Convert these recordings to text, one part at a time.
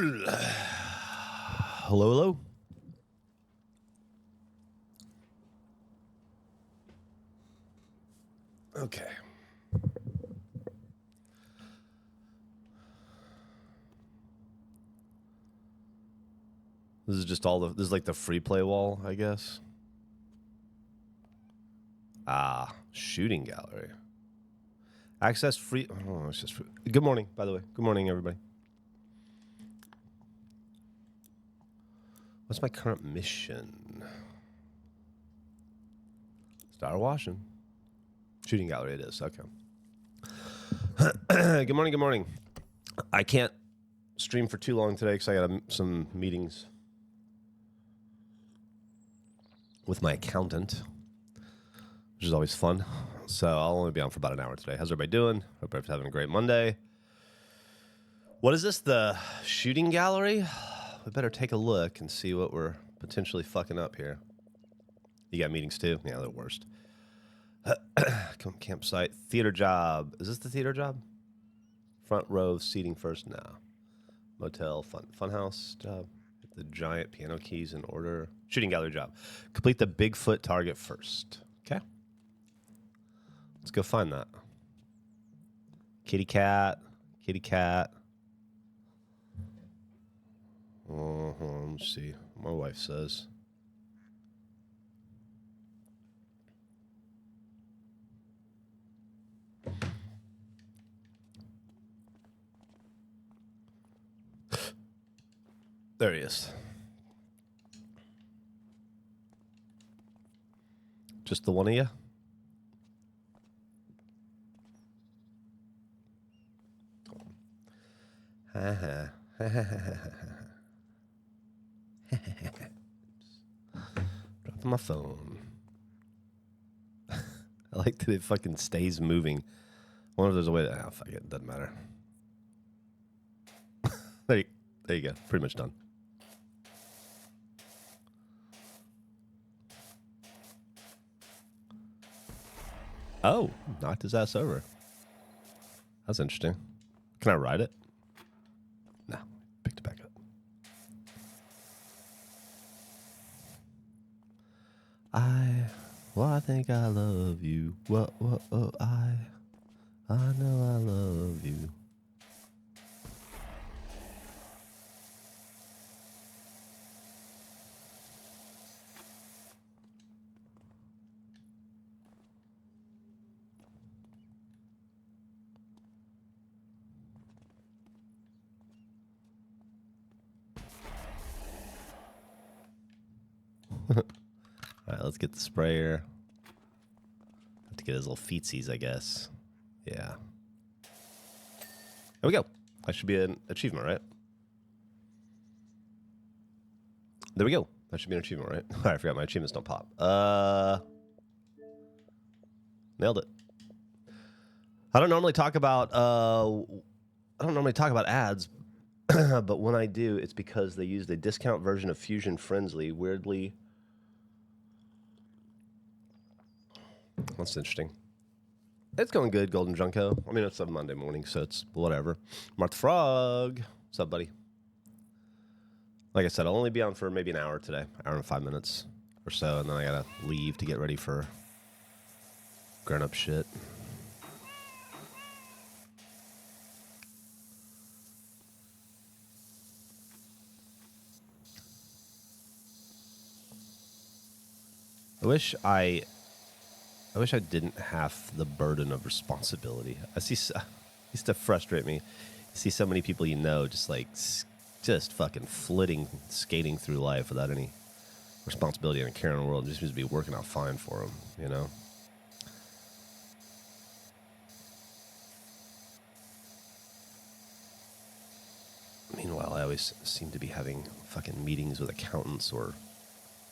Hello, hello. Okay. This is just all the, this is like the free play wall, I guess. Ah, shooting gallery. Access free. Oh, it's just free. Good morning, by the way. Good morning, everybody. What's my current mission? Start washing. Shooting gallery it is. Okay. Good morning, good morning. I can't stream for too long today because I got some meetings with my accountant, which is always fun. So I'll only be on for about an hour today. How's everybody doing? Hope everybody's having a great Monday. What is this, the shooting gallery? We better take a look and see what we're potentially fucking up here. You got meetings too? Yeah, they're the worst. Campsite. Theater job. Is this the theater job? Front row seating first now. Motel. Funhouse job. Get the giant piano keys in order. Shooting gallery job. Complete the Bigfoot target first. Okay. Let's go find that. Kitty cat. Kitty cat. Let's see. My wife says. There he is. Just the one of you? Dropping my phone. I like that it fucking stays moving. I wonder if there's a way to... Oh, fuck it. Doesn't matter. There you go. Pretty much done. Oh, knocked his ass over. That's interesting. Can I ride it? No. Picked it back up. I think I love you. I know I love you. All right, let's get the sprayer. Have to get his little feetsies, I guess. Yeah. There we go. That should be an achievement, right? There we go. That should be an achievement, right? I forgot my achievements don't pop. Nailed it. I don't normally talk about ads, but when I do, it's because they used a discount version of Fusion Friendly. Weirdly, that's interesting. It's going good, Golden Junko. I mean, it's a Monday morning, so it's whatever. Martha Frog, what's up, buddy? Like I said, I'll only be on for maybe an hour today, hour and 5 minutes or so, and then I gotta leave to get ready for grown-up shit. I wish I didn't have the burden of responsibility. It used to frustrate me. You see so many people you know just fucking skating through life without any responsibility and care in the world. It just seems to be working out fine for them, you know? Meanwhile, I always seem to be having fucking meetings with accountants or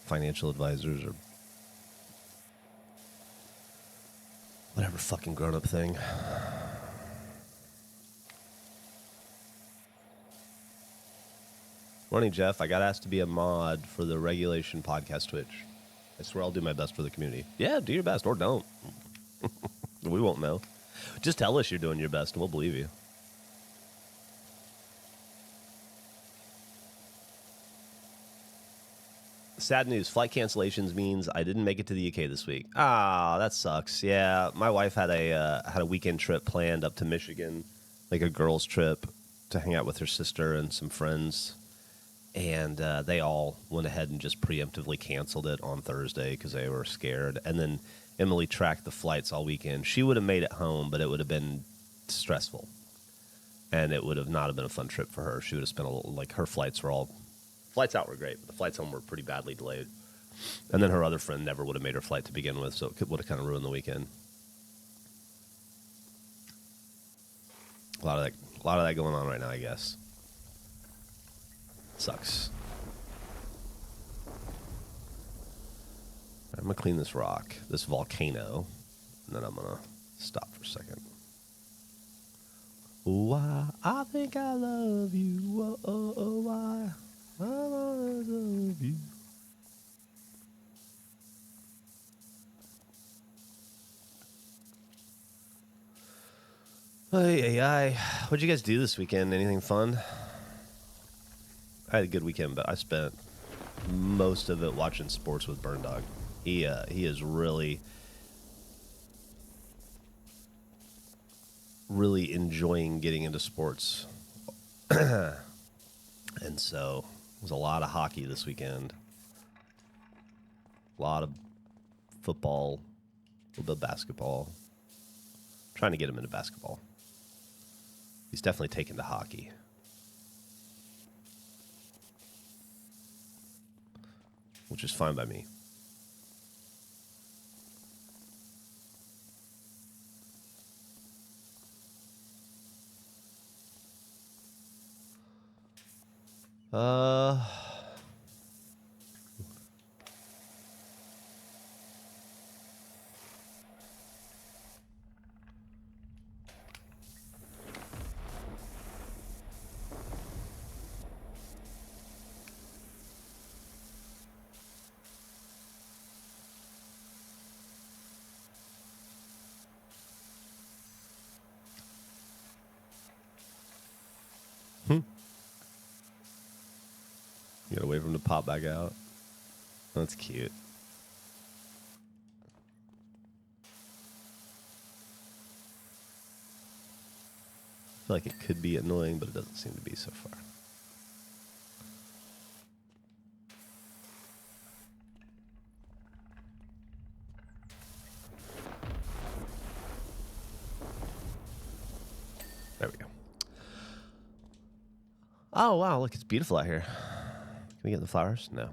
financial advisors or whatever fucking grown-up thing. Morning, Geoff. I got asked to be a mod for the Regulation Podcast Twitch. I swear I'll do my best for the community. Yeah, do your best, or don't. We won't know. Just tell us you're doing your best, and we'll believe you. sad news. Flight cancellations means I didn't make it to the UK this week. Ah, that sucks. Yeah, my wife had a weekend trip planned up to Michigan, like a girls' trip to hang out with her sister and some friends. And they all went ahead and just preemptively canceled it on Thursday because they were scared. And then Emily tracked the flights all weekend. She would have made it home, but it would have been stressful. And it would have not have been a fun trip for her. She would have spent a little, like, her flights out were great, but the flights home were pretty badly delayed. And then her other friend never would have made her flight to begin with, so it would have kind of ruined the weekend. A lot of that going on right now, I guess. Sucks. I'm going to clean this rock, this volcano, and then I'm going to stop for a second. Why I think I love you, why I love you. Hey, what'd you guys do this weekend? Anything fun? I had a good weekend, but I spent most of it watching sports with Burn Dog. He is really enjoying getting into sports. And so it was a lot of hockey this weekend. A lot of football, a little bit of basketball. Trying to get him into basketball. He's definitely taken to hockey. Which is fine by me. You gotta wait for him to pop back out. That's cute. I feel like it could be annoying, but it doesn't seem to be so far. There we go. Oh, wow, look, it's beautiful out here. Can we get the flowers? No.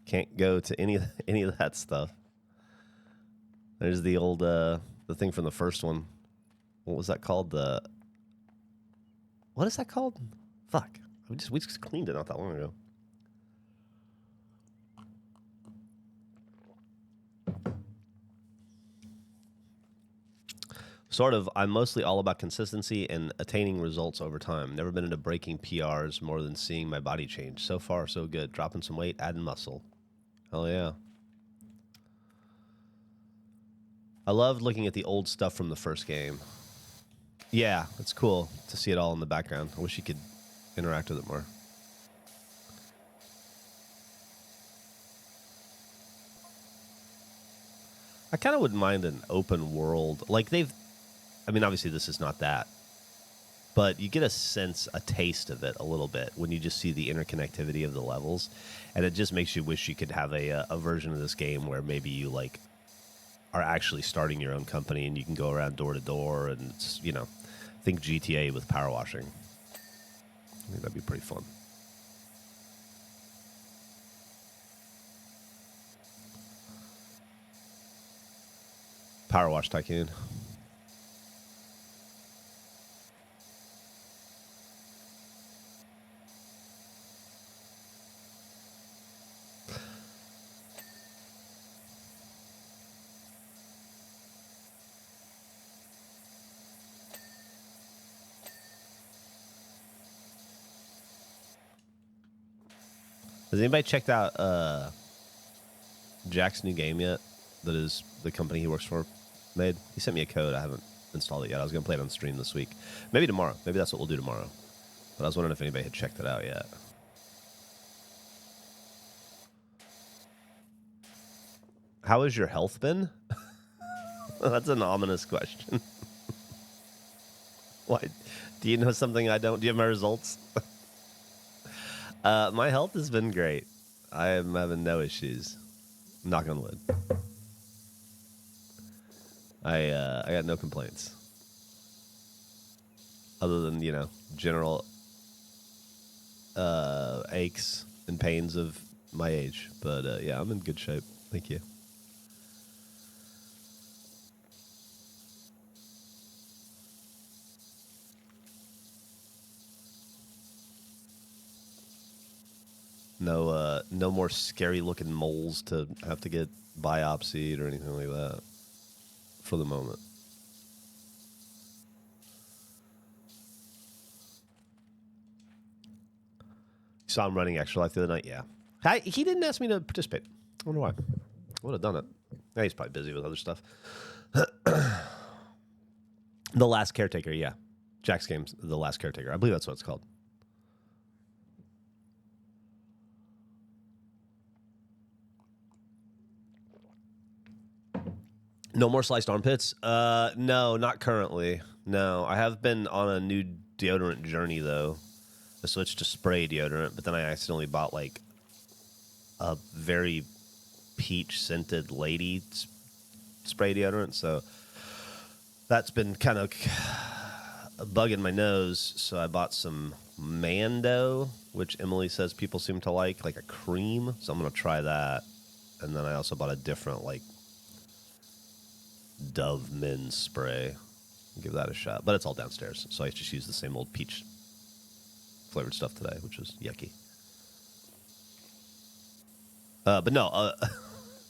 Can't go to any of that stuff. There's the old the thing from the first one. What was that called? What is that called? Fuck. We just cleaned it not that long ago. Sort of. I'm mostly all about consistency and attaining results over time. Never been into breaking PRs more than seeing my body change. So far, so good. Dropping some weight, adding muscle. Hell yeah. I loved looking at the old stuff from the first game. Yeah, it's cool to see it all in the background. I wish you could interact with it more. I kind of wouldn't mind an open world. Like obviously this is not that. But you get a taste of it a little bit when you just see the interconnectivity of the levels. And it just makes you wish you could have a version of this game where maybe you, like, are actually starting your own company and you can go around door to door and, it's, think GTA with power washing. I think that'd be pretty fun. Power Wash Tycoon. Has anybody checked out Jack's new game yet? That is the company he works for made. He sent me a code. I haven't installed it yet. I was going to play it on stream this week. Maybe tomorrow. Maybe that's what we'll do tomorrow. But I was wondering if anybody had checked it out yet. How has your health been? That's an ominous question. Why? Do you know something I don't? Do you have my results? My health has been great. I am having no issues. Knock on wood. I got no complaints. Other than, you know, general aches and pains of my age. But yeah, I'm in good shape. Thank you. No more scary looking moles to have to get biopsied or anything like that for the moment. You saw him running extra life the other night? Yeah. He didn't ask me to participate. I wonder why. I would have done it. Yeah, he's probably busy with other stuff. The Last Caretaker, yeah. Jack's game's The Last Caretaker. I believe that's what it's called. No more sliced armpits? No, not currently. No, I have been on a new deodorant journey, though. I switched to spray deodorant, but then I accidentally bought, like, a very peach-scented lady spray deodorant, so that's been kind of bugging my nose, so I bought some Mando, which Emily says people seem to like a cream, so I'm going to try that. And then I also bought a different, like, Dove men's spray. Give that a shot. But it's all downstairs, so I just use the same old peach flavored stuff today, which was yucky. But no, I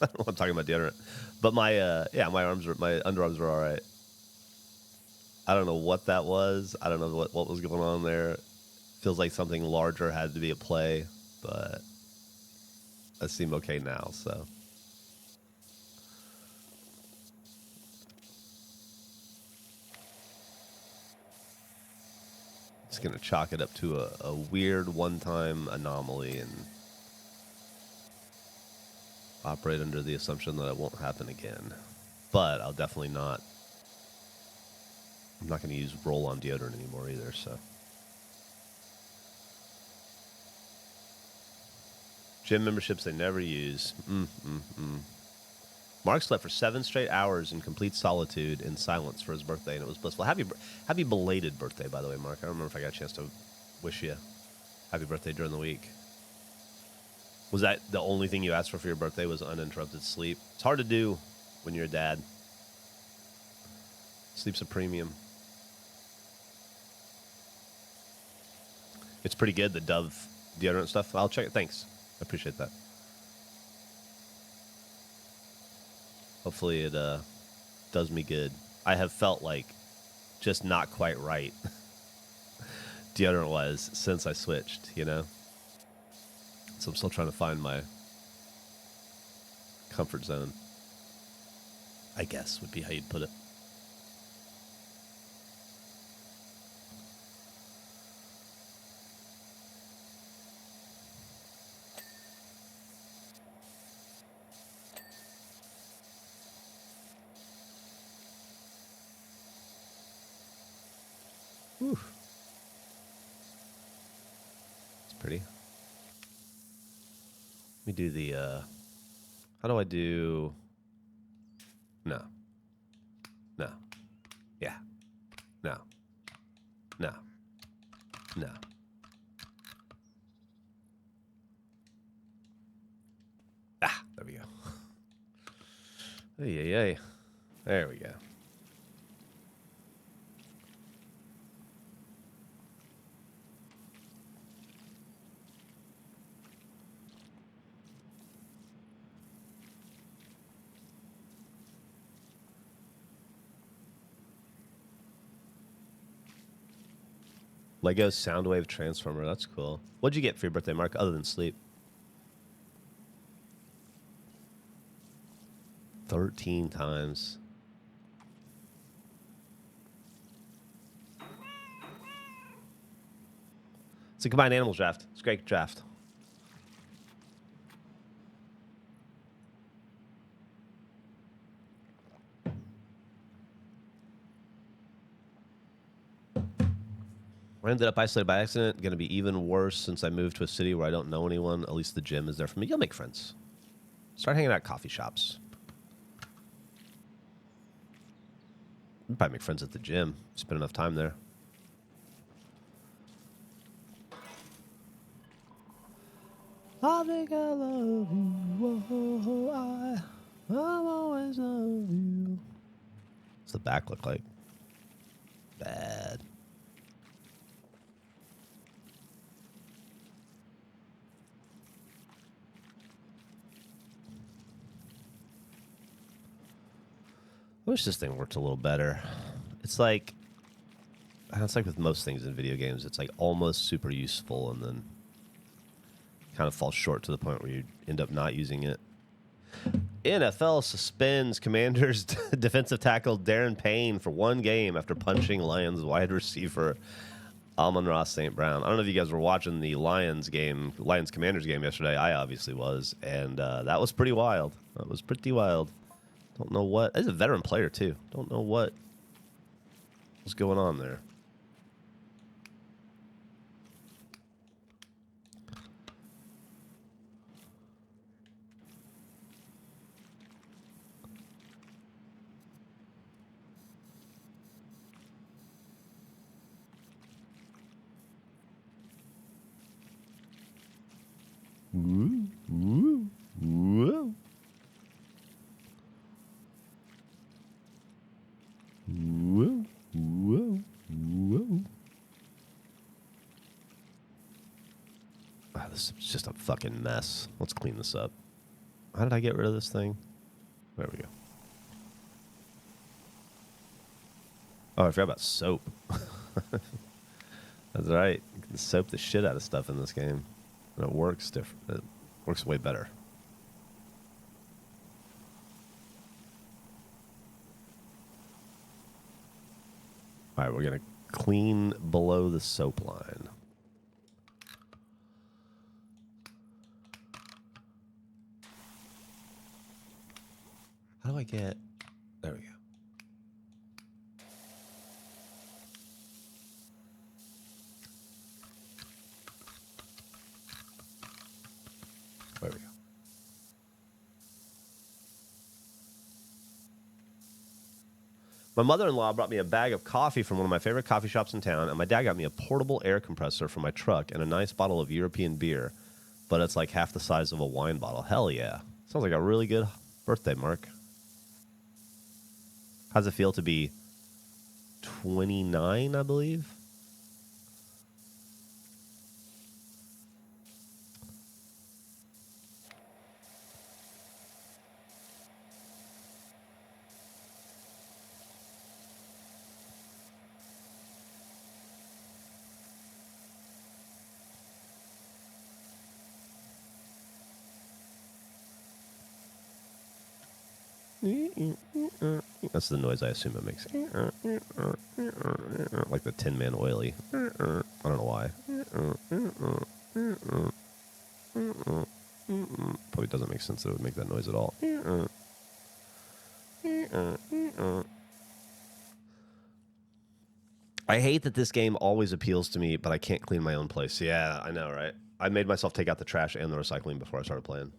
don't know what I'm talking about deodorant. But my underarms were all right. I don't know what that was. I don't know what was going on there. Feels like something larger had to be at play, but I seem okay now, so. Just going to chalk it up to a weird one-time anomaly and operate under the assumption that it won't happen again. But I'll definitely not. I'm not going to use roll-on deodorant anymore either, so. Gym memberships they never use. Mark slept for 7 straight hours in complete solitude and silence for his birthday, and it was blissful. Happy belated birthday, by the way, Mark. I don't remember if I got a chance to wish you happy birthday during the week. Was that the only thing you asked for your birthday was uninterrupted sleep? It's hard to do when you're a dad. Sleep's a premium. It's pretty good, the Dove deodorant stuff. I'll check it. Thanks. I appreciate that. Hopefully it does me good. I have felt like just not quite right deodorant-wise since I switched, you know? So I'm still trying to find my comfort zone, I guess would be how you'd put it. Whew. It's pretty. Let me do the, how do I do, no, yeah, no, ah, there we go. Hey, there we go. Lego Soundwave Transformer. That's cool. What'd you get for your birthday, Mark, other than sleep? 13 times. It's a combined animals draft. It's a great draft. I ended up isolated by accident. Going to be even worse since I moved to a city where I don't know anyone. At least the gym is there for me. You'll make friends. Start hanging out at coffee shops. You'll probably make friends at the gym. Spend enough time there. I think I love you. Whoa, I'll always love you. What's the back look like? Bad. I wish this thing worked a little better. It's like with most things in video games. It's like almost super useful and then kind of falls short to the point where you end up not using it. NFL suspends Commanders defensive tackle Darren Payne for 1 game after punching Lions wide receiver Amon-Ra St. Brown. I don't know if you guys were watching the Lions-Commanders game yesterday. I obviously was, and that was pretty wild. That was pretty wild. Don't know what. He's a veteran player, too. Don't know what was going on there. Woo, woo, woo. Whoa, whoa, whoa. Wow, this is just a fucking mess. Let's clean this up. How did I get rid of this thing? There we go. Oh, I forgot about soap. That's right. You can soap the shit out of stuff in this game. And it works different. It works way better. All right, we're going to clean below the soap line. How do I get... There we go. There we go. My mother-in-law brought me a bag of coffee from one of my favorite coffee shops in town, and my dad got me a portable air compressor for my truck and a nice bottle of European beer, but it's like half the size of a wine bottle. Hell yeah. Sounds like a really good birthday, Mark. How's it feel to be 29, I believe? That's the noise I assume it makes. Like the Tin Man Oily. I don't know why. Probably doesn't make sense that it would make that noise at all. I hate that this game always appeals to me, but I can't clean my own place. Yeah, I know, right? I made myself take out the trash and the recycling before I started playing.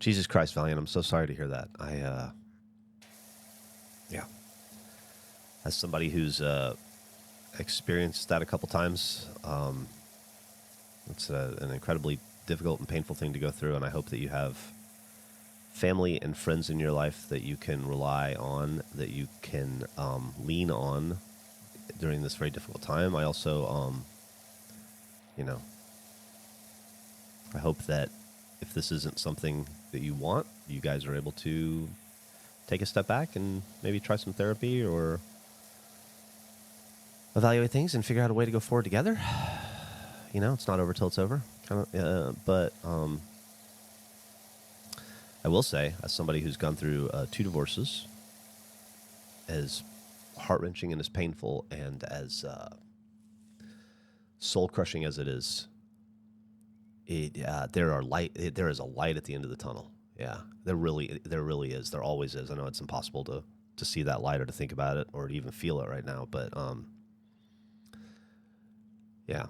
Jesus Christ, Valiant, I'm so sorry to hear that. Yeah. As somebody who's experienced that a couple times, it's an incredibly difficult and painful thing to go through, and I hope that you have family and friends in your life that you can rely on, that you can lean on during this very difficult time. I also, I hope that if this isn't something that you want, you guys are able to take a step back and maybe try some therapy or evaluate things and figure out a way to go forward together. You know, it's not over till it's over. But I will say, as somebody who's gone through 2 divorces, as heart-wrenching and as painful and as soul crushing as it is, there is a light at the end of the tunnel. Yeah, there really is. There always is. I know it's impossible to see that light or to think about it or to even feel it right now, but yeah.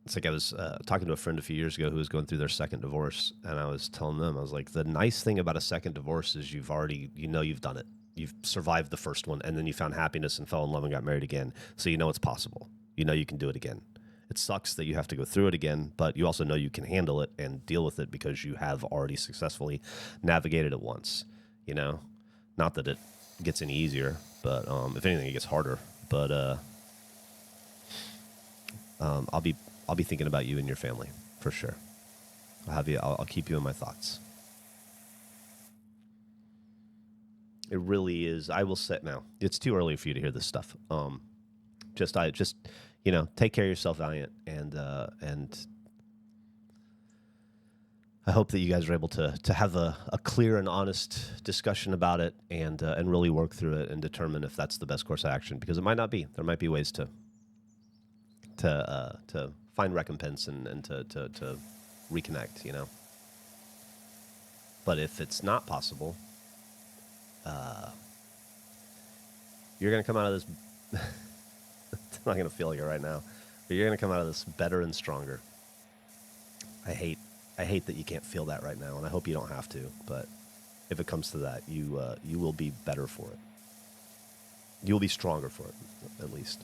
It's like I was talking to a friend a few years ago who was going through their second divorce, and I was telling them, I was like, the nice thing about a second divorce is you've done it. You've survived the first one, and then you found happiness and fell in love and got married again, so you know it's possible. You know you can do it again. It sucks that you have to go through it again, but you also know you can handle it and deal with it because you have already successfully navigated it once. You know, not that it gets any easier, but if anything, it gets harder. But I'll be thinking about you and your family for sure. I'll keep you in my thoughts. It really is. I will say now. It's too early for you to hear this stuff. Just take care of yourself, Valiant, and I hope that you guys are able to have a clear and honest discussion about it and really work through it and determine if that's the best course of action, because it might not be. There might be ways to find recompense and to reconnect, you know. But if it's not possible, you're going to come out of this. I'm not going to feel like it right now, but you're going to come out of this better and stronger. I hate that you can't feel that right now, and I hope you don't have to. But if it comes to that, you will be better for it. You will be stronger for it, at least.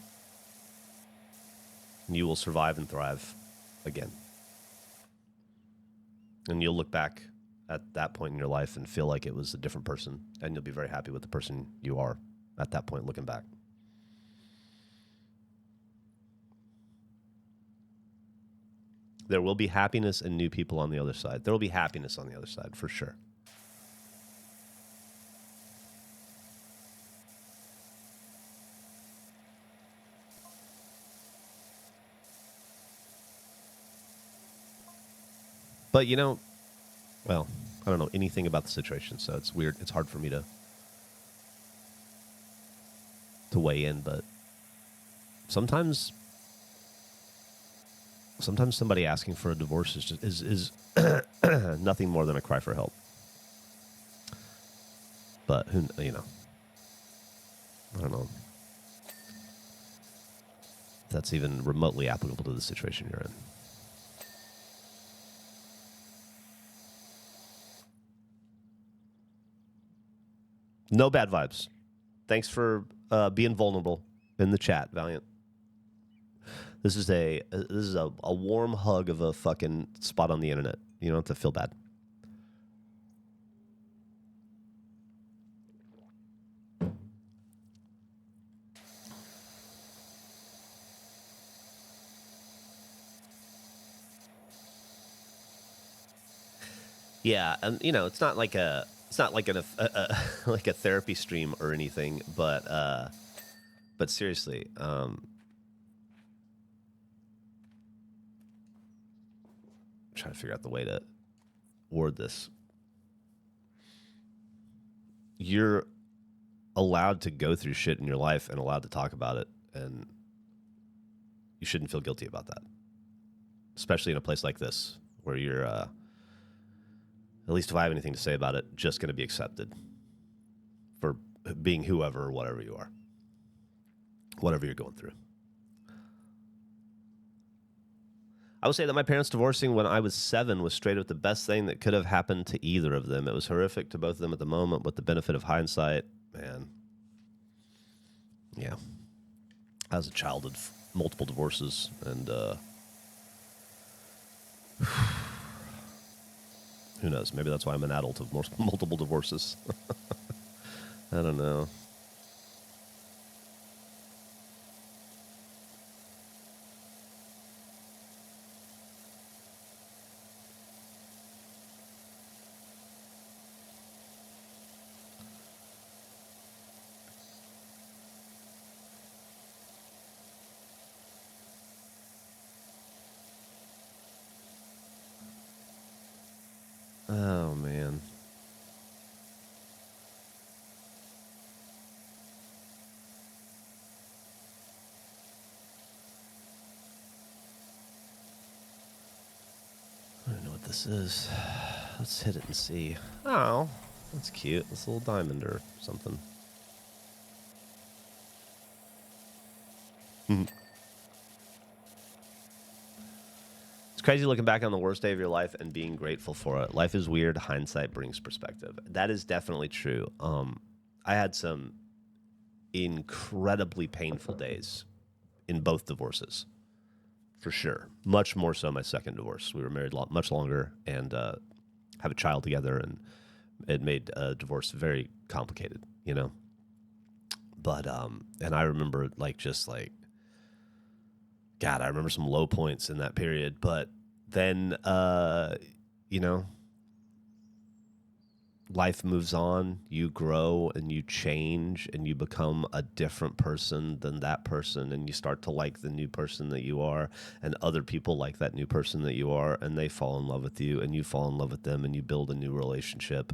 And you will survive and thrive again. And you'll look back at that point in your life and feel like it was a different person, and you'll be very happy with the person you are at that point looking back. There will be happiness and new people on the other side. There will be happiness on the other side, for sure. But, I don't know anything about the situation, so it's weird. It's hard for me to weigh in, but sometimes somebody asking for a divorce is nothing more than a cry for help. But I don't know if that's even remotely applicable to the situation you're in. No bad vibes. Thanks for being vulnerable in the chat, Valiant. This is a warm hug of a fucking spot on the internet. You don't have to feel bad. Yeah, and it's not like a like a therapy stream or anything, but seriously, trying to figure out the way to word this. You're allowed to go through shit in your life and allowed to talk about it, and you shouldn't feel guilty about that, especially in a place like this where you're at least if I have anything to say about it, just going to be accepted for being whoever or whatever you are, whatever you're going through. I would say that my parents divorcing when I was 7 was straight up the best thing that could have happened to either of them. It was horrific to both of them at the moment, with the benefit of hindsight. Man, yeah. I was a child of multiple divorces, and who knows? Maybe that's why I'm an adult of multiple divorces. I don't know. Oh, man. this is. Let's hit it and see. Oh, that's cute. This little diamond or something. It's crazy looking back on the worst day of your life and being grateful for it. Life is weird. Hindsight brings perspective. That is definitely true. I had some incredibly painful days in both divorces, for sure. Much more so my second divorce. We were married much longer and have a child together, and it made divorce very complicated, you know. But and I remember God, I remember some low points in that period. But then, you know, life moves on. You grow and you change and you become a different person than that person. And you start to like the new person that you are. And other people like that new person that you are. And they fall in love with you and you fall in love with them and you build a new relationship.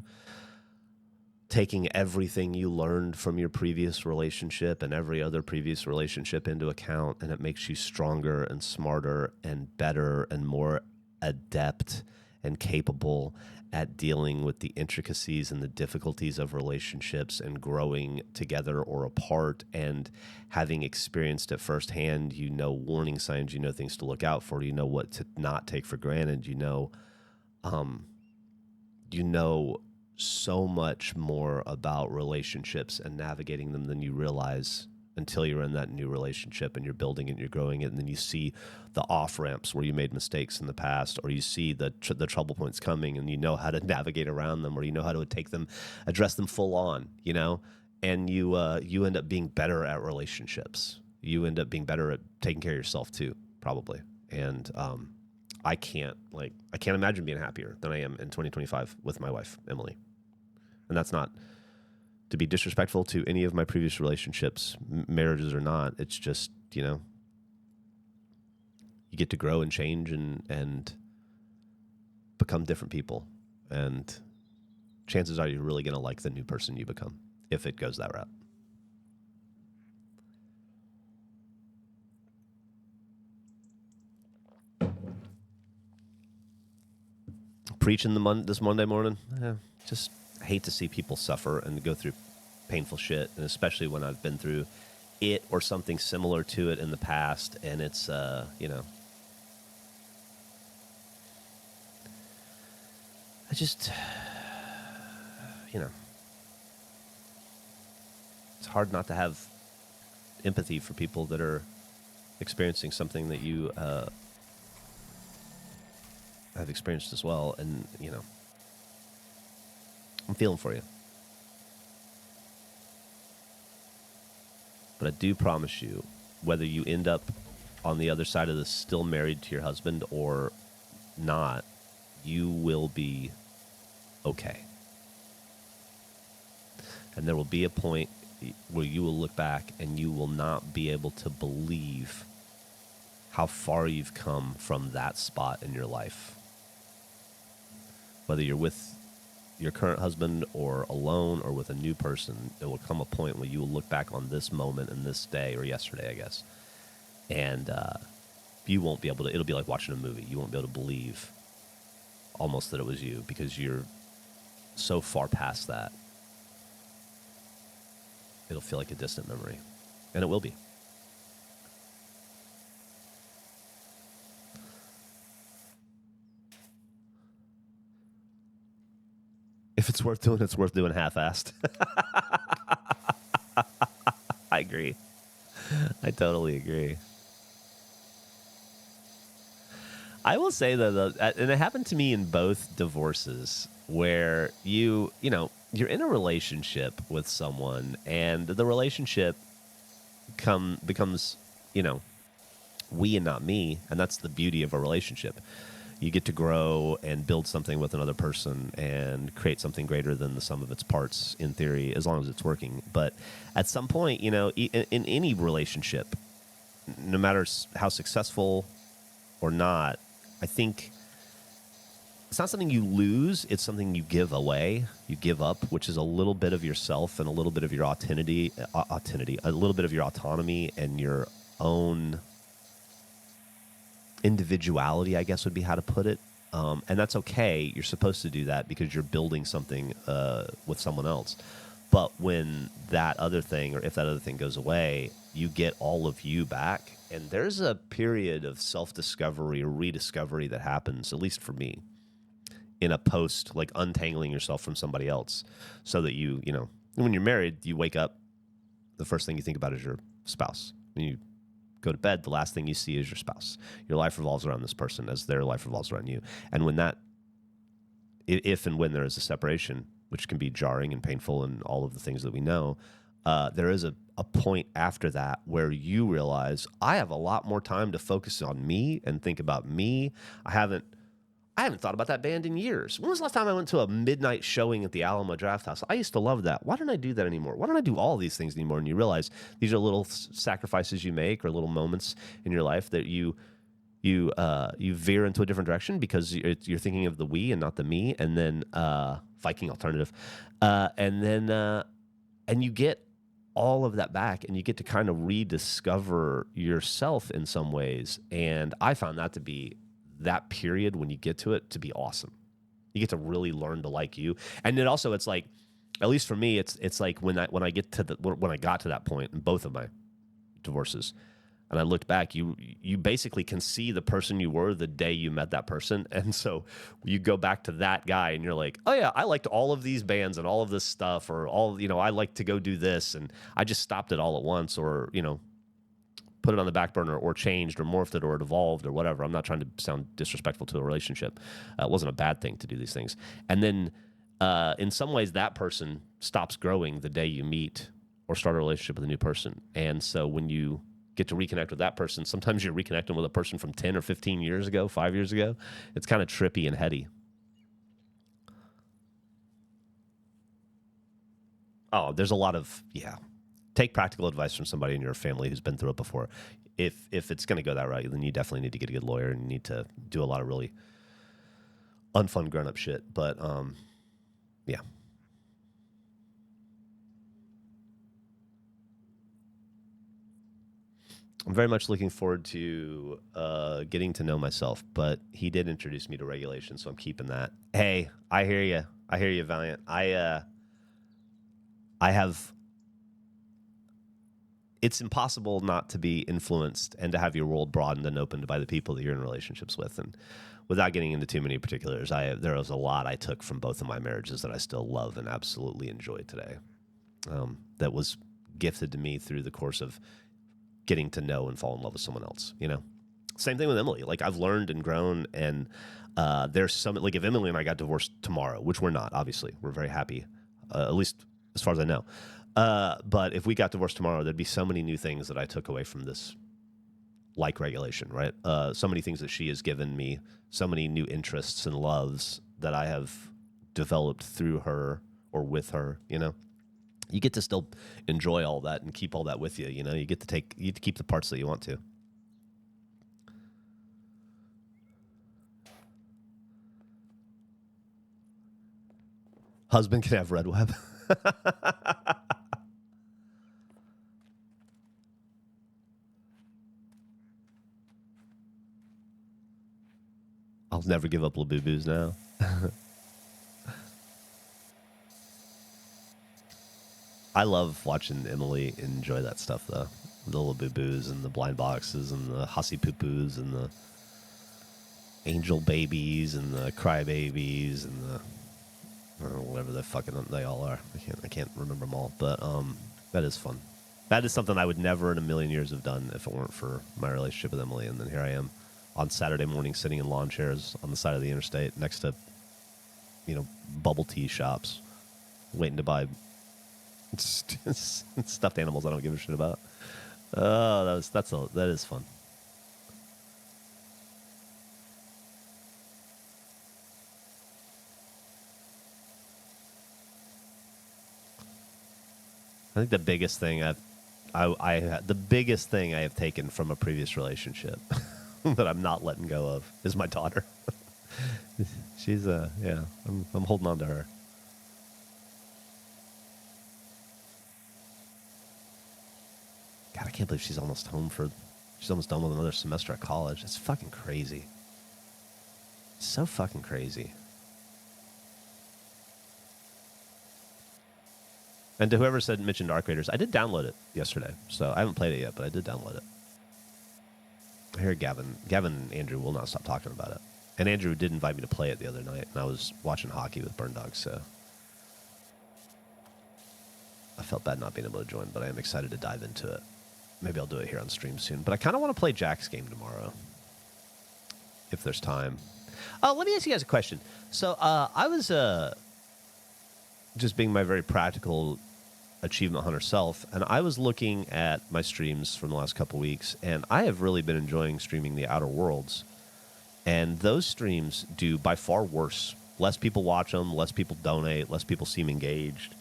Taking everything you learned from your previous relationship and every other previous relationship into account, and it makes you stronger and smarter and better and more adept and capable at dealing with the intricacies and the difficulties of relationships and growing together or apart. And having experienced it firsthand, you know warning signs, you know things to look out for, you know what to not take for granted, you know so much more about relationships and navigating them than you realize until you're in that new relationship and you're building it and you're growing it. And then you see the off ramps where you made mistakes in the past, or you see the trouble points coming and you know how to navigate around them, or you know how to take them, address them full on, you know, and you end up being better at relationships. You end up being better at taking care of yourself too, probably. And, I can't imagine being happier than I am in 2025 with my wife, Emily. And that's not to be disrespectful to any of my previous relationships, marriages or not. It's just, you know, you get to grow and change and become different people. And chances are you're really going to like the new person you become if it goes that route. Preaching this Monday morning, just hate to see people suffer and go through painful shit, and especially when I've been through it or something similar to it in the past, and it's you know, I just, you know, it's hard not to have empathy for people that are experiencing something that you have experienced as well. And, you know, I'm feeling for you. But I do promise you, whether you end up on the other side of this still married to your husband or not, you will be okay. And there will be a point where you will look back and you will not be able to believe how far you've come from that spot in your life. Whether you're with your current husband or alone or with a new person, there will come a point where you will look back on this moment and this day, or yesterday, I guess, and you won't be able to, it'll be like watching a movie. You won't be able to believe almost that it was you, because you're so far past that. It'll feel like a distant memory, and it will be. If it's worth doing half-assed. I agree. I totally agree. I will say though, and it happened to me in both divorces, where you're in a relationship with someone, and the relationship becomes, we and not me, and that's the beauty of a relationship. You get to grow and build something with another person and create something greater than the sum of its parts, in theory, as long as it's working. But at some point, in any relationship, no matter how successful or not, I think it's not something you lose. It's something you give away. You give up, which is a little bit of yourself and a little bit of your a little bit of your autonomy and your own individuality, I guess would be how to put it. And that's okay. You're supposed to do that because you're building something with someone else. But when that other thing, or if that other thing goes away, you get all of you back. And there's a period of self-discovery or rediscovery that happens, at least for me, in a post, like untangling yourself from somebody else, so that you know, when you're married, you wake up, the first thing you think about is your spouse. When you go to bed, the last thing you see is your spouse. Your life revolves around this person as their life revolves around you. And when that, if and when there is a separation, which can be jarring and painful and all of the things that we know, there is a point after that where you realize, I have a lot more time to focus on me and think about me. I haven't thought about that band in years. When was the last time I went to a midnight showing at the Alamo Draft House? I used to love that. Why don't I do that anymore? Why don't I do all these things anymore? And you realize these are little sacrifices you make, or little moments in your life that you veer into a different direction because you're thinking of the we and not the me. And then Viking alternative, and you get all of that back, and you get to kind of rediscover yourself in some ways. And I found that to be, that period when you get to it, to be awesome. You get to really learn to like you. And then also, it's like, at least for me, it's like when I got to that point in both of my divorces, and I looked back, you basically can see the person you were the day you met that person. And so you go back to that guy and you're like, oh yeah, I liked all of these bands and all of this stuff, or all, I like to go do this. And I just stopped it all at once, or, put it on the back burner, or changed, or morphed it, or it evolved, or whatever. I'm not trying to sound disrespectful to a relationship. It wasn't a bad thing to do these things. And then in some ways, that person stops growing the day you meet or start a relationship with a new person. And so when you get to reconnect with that person, sometimes you're reconnecting with a person from 10 or 15 years ago, 5 years ago. It's kind of trippy and heady. Oh, there's a lot of, take practical advice from somebody in your family who's been through it before. If it's going to go that route, then you definitely need to get a good lawyer, and you need to do a lot of really unfun grown-up shit. But, yeah. I'm very much looking forward to getting to know myself, but he did introduce me to regulation, so I'm keeping that. Hey, I hear you. I hear you, Valiant. I have... It's impossible not to be influenced and to have your world broadened and opened by the people that you're in relationships with. And without getting into too many particulars, there was a lot I took from both of my marriages that I still love and absolutely enjoy today. That was gifted to me through the course of getting to know and fall in love with someone else. Same thing with Emily. Like, I've learned and grown, and there's some, like, if Emily and I got divorced tomorrow, which we're not, obviously, we're very happy, at least as far as I know. But if we got divorced tomorrow, there'd be so many new things that I took away from this, like regulation, right? So many things that she has given me, so many new interests and loves that I have developed through her or with her, You get to still enjoy all that and keep all that with you, You get to keep the parts that you want to. Husband can have red web. I'll never give up Labubu's now. I love watching Emily enjoy that stuff, though. The Labubus and the blind boxes and the Hussy Poo-Poos and the angel babies and the cry babies and the whatever the fucking they all are. I can't remember them all, but that is fun. That is something I would never in a million years have done if it weren't for my relationship with Emily. And then here I am on Saturday morning sitting in lawn chairs on the side of the interstate next to, bubble tea shops, waiting to buy stuffed animals I don't give a shit about. Oh, that is fun. I think the biggest thing the biggest thing I have taken from a previous relationship that I'm not letting go of is my daughter. She's I'm holding on to her. God, I can't believe she's almost done with another semester at college. It's fucking crazy. So fucking crazy. And to whoever mentioned Arc Raiders, I did download it yesterday. So I haven't played it yet, but I did download it. I hear Gavin and Andrew will not stop talking about it. And Andrew did invite me to play it the other night, and I was watching hockey with Burn Dog, so I felt bad not being able to join, but I am excited to dive into it. Maybe I'll do it here on stream soon. But I kind of want to play Jack's game tomorrow, if there's time. Let me ask you guys a question. So I was just being my very practical achievement hunter self, and I was looking at my streams from the last couple weeks, and I have really been enjoying streaming the Outer Worlds. And those streams do by far worse. Less people watch them, less people donate, less people seem engaged.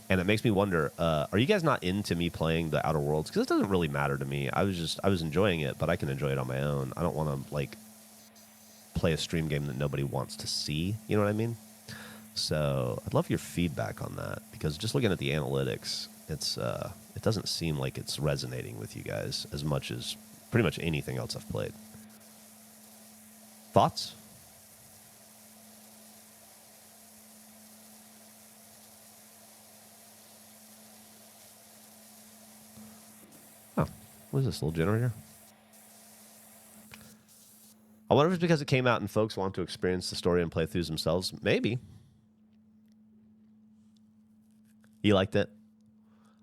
And it makes me wonder, are you guys not into me playing the Outer Worlds? Because it doesn't really matter to me. I was enjoying it, but I can enjoy it on my own. I don't want to, like, play a stream game that nobody wants to see. You know what I mean? So I'd love your feedback on that, because just looking at the analytics, it doesn't seem like it's resonating with you guys as much as pretty much anything else I've played. Thoughts? Oh, what is this little generator? I wonder if it's because it came out and folks want to experience the story and playthroughs themselves. Maybe. You liked it?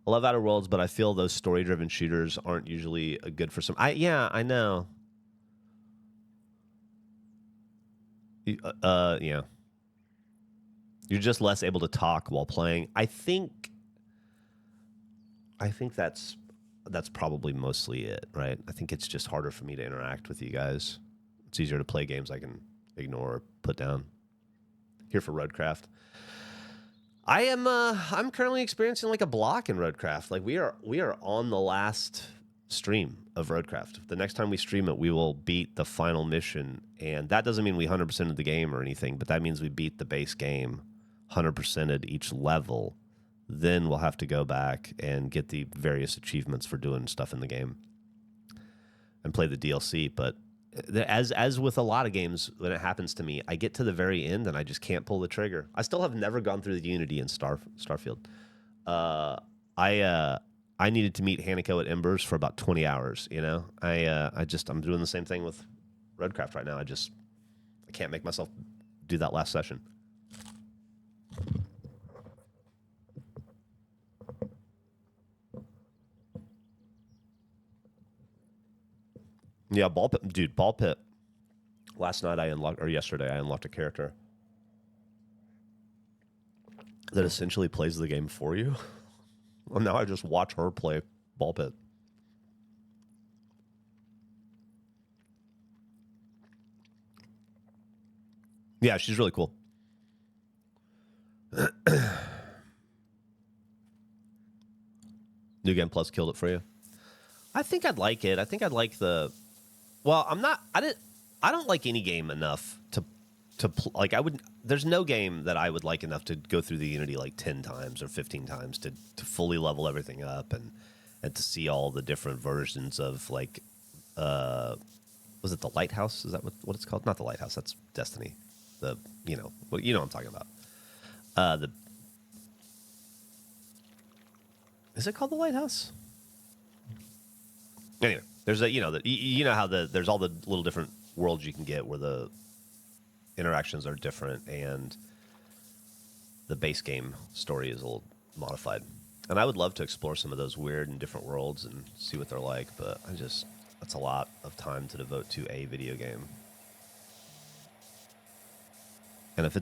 I love Outer Worlds, but I feel those story-driven shooters aren't usually good for some. Yeah, I know. Yeah. You're just less able to talk while playing. I think that's probably mostly it, right? I think it's just harder for me to interact with you guys. It's easier to play games I can ignore or put down. Here for Roadcraft. I'm currently experiencing like a block in Roadcraft. Like we are on the last stream of Roadcraft. The next time we stream it, we will beat the final mission, and that doesn't mean we 100%ed the game or anything, but that means we beat the base game, 100%ed each level. Then we'll have to go back and get the various achievements for doing stuff in the game and play the DLC. But as with a lot of games, when it happens to me, I get to the very end and I just can't pull the trigger. I still have never gone through the Unity in Starfield. I needed to meet Hanako at Embers for about 20 hours. You know, I'm doing the same thing with Roadcraft right now. I can't make myself do that last session. Yeah, Ball Pit, dude, Ball Pit. Yesterday I unlocked a character that essentially plays the game for you. Well, now I just watch her play Ball Pit. Yeah, she's really cool. New Game Plus killed it for you. I think I'd like it. I think I'd like the. Well, I don't like any game enough to like. There's no game that I would like enough to go through the Unity like 10 times or 15 times to fully level everything up and to see all the different versions of like. Was it the Lighthouse? Is that what it's called? Not the Lighthouse. That's Destiny. You know what I'm talking about. Is it called the Lighthouse? Anyway, there's how there's all the little different worlds you can get where the interactions are different and the base game story is a little modified. And I would love to explore some of those weird and different worlds and see what they're like, but that's a lot of time to devote to a video game. And if I'm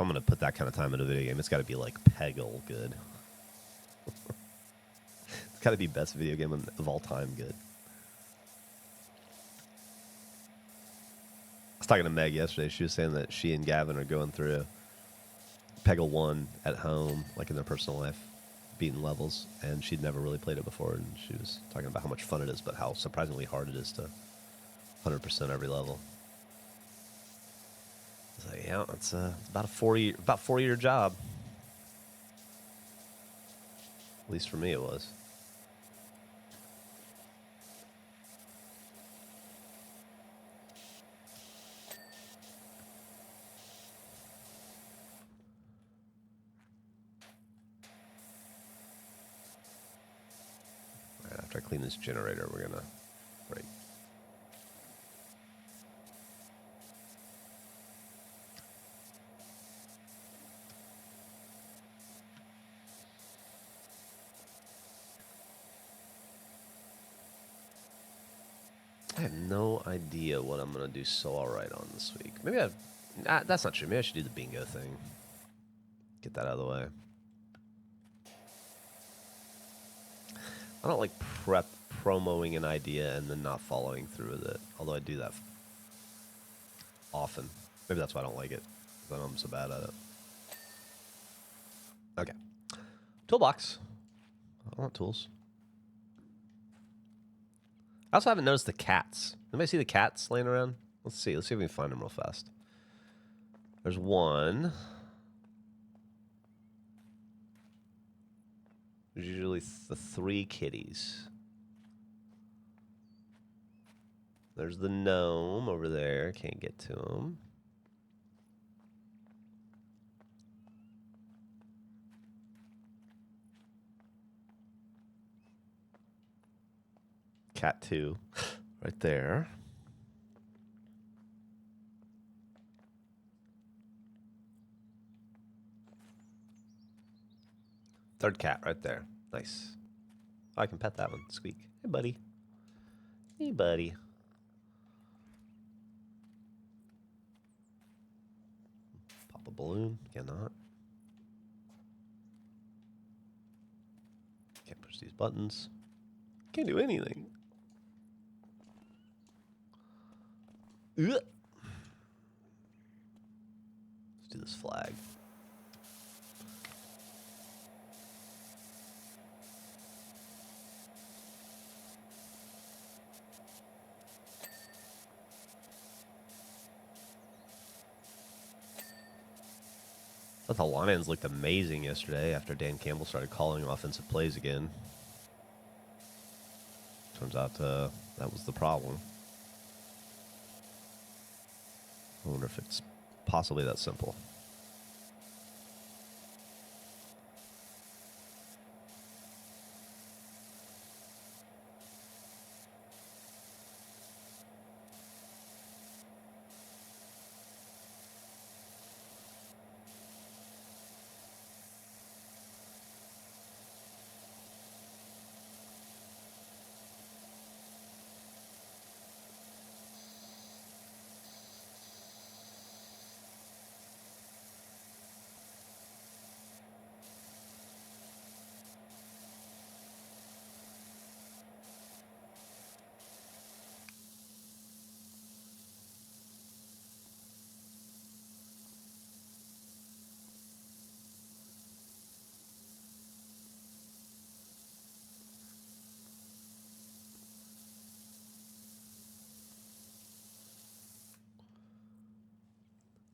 going to put that kind of time in a video game, it's got to be like Peggle good. It's got to be best video game of all time good. I was talking to Meg yesterday. She was saying that she and Gavin are going through Peggle 1 at home, like in their personal life, beating levels, and she'd never really played it before, and she was talking about how much fun it is, but how surprisingly hard it is to 100% every level. I was like, yeah, it's about a 4-year job. At least for me it was. after I clean this generator, we're gonna break. I have no idea what I'm gonna do so alright on this week. Maybe that's not true. Maybe I should do the bingo thing. Get that out of the way. I don't like promoting an idea and then not following through with it. Although I do that often. Maybe that's why I don't like it. Because I'm so bad at it. Okay. Toolbox. I want tools. I also haven't noticed the cats. Anybody see the cats laying around? Let's see. Let's see if we can find them real fast. There's one. There's usually the 3 kitties. There's the gnome over there. Can't get to him. Cat 2, right there. Third cat right there. Nice. Oh, I can pet that one. Squeak. Hey, buddy. Hey, buddy. Pop a balloon. Cannot. Can't push these buttons. Can't do anything. Ugh. Let's do this flag. I thought the Lions looked amazing yesterday after Dan Campbell started calling offensive plays again. Turns out that was the problem. I wonder if it's possibly that simple.